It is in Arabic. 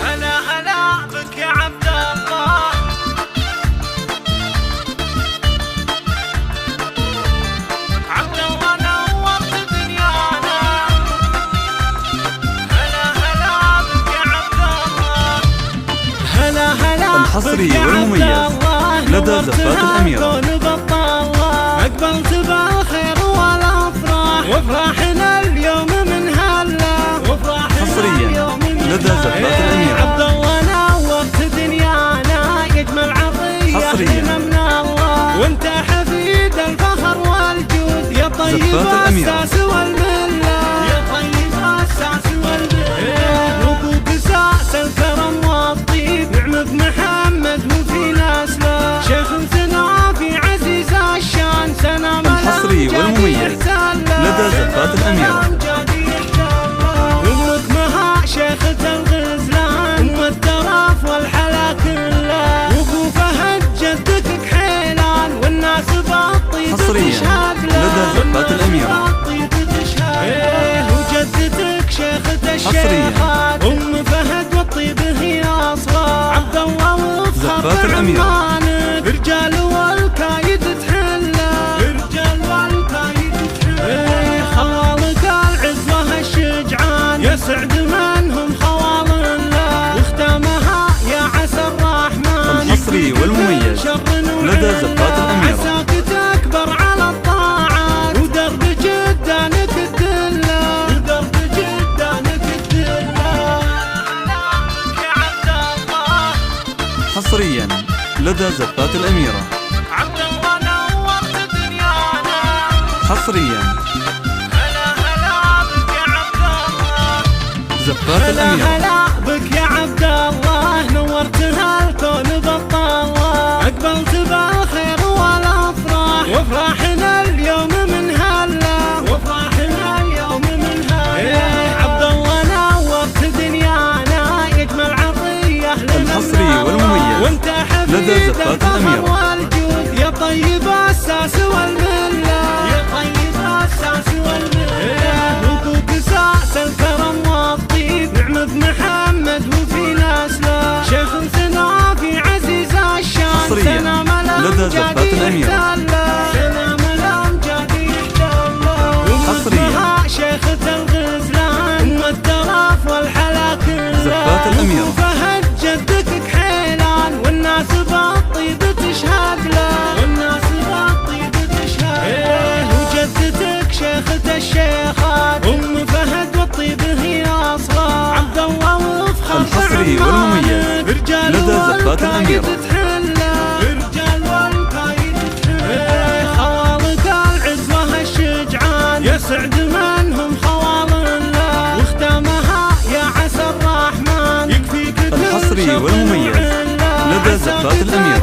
هلا هلا بك يا عبد الله، عبد الله نورت دنيانا. هلا هلا بك يا عبد الله، هلا هلا الحصري والمميز لدى زفات الأميرة. أقبلت بالخير والأفراح وافراحنا اليوم من هلا، حصريا لدى زفات الأميرة. عبد الله نورت دنيانا، يجمل عطية من الله، وانت حفيد الفخر والجود يا طيب الساس والملة، يا طيب الساس والملة. وابوك ساس الكرم والطيب، نعم بمحمد وفي ناس له شيخ سنا في عزيز الشان، سنا الحصري والمميز لدى زفات الأميرة. أمك مها شيخة الغزلان، أم التراف والحلا كله، وأبو فهد جدك كحيلان، والناس بالطيب حصريا لدى زفات الأميرة. وجدتك شيخة الشيخات، أم فهد والطيب هي أصغر، عبد الله وفخر الأميرة. رجال والكايد تحله، رجال والكايد تحله. خوالق العزوة الشجعان، يسعد منهم خوال الله، واختامها يا عسى الرحمن. الحصري والمميز لدى زفات الأميرة. عساك تكبر على الطاعات، ودرب جدانك الدلة، ودرب جدانك الدلة. يا عبد الله، حصريا لدى زفات الأميرة. عبد الله نورت دنيانا. حصريا هلا هلا بك يا عبد الله، زفات الأميرة. هلا بك يا عبد الله، نورت هالكون بالطلة، أقبلت بالخير والأفراح وافراحنا اليوم من هلا، وافراحنا اليوم من هلا. عبد الله نورت دنيانا، يجمل عطية الحصري والمميز وانت لدى حفيد زفات الفخر الأميرة. والجود يا طيب الساس والملة، يا طيب الساس والملة. وابوك ساس الكرم والطيب، نعم بمحمد وفي ناس له شيخ سنا في عزيز الشان، حصريا لدى زفات الأميرة. سلام الأمجاد يحتله. حصريا شيخة الغزلان، أم التراف والحلا كله، زفات الأميرة. فهد جدك كحيلان، والناس بالطيب تشهد له، والناس بالطيب تشهد له. وجدتك شيخة الشيخات، أم فهد والطيب هي أصغر، عبد الله وفخر الحصري والمميز لدى زفات الأميرة. رجال والكايد تحله. خوالق العزوة الشجعان، يسعد منهم خوال الله، واختامها يا عسى الرحمن. يكفيك الحصري والمميز لدى زفات الأميرة.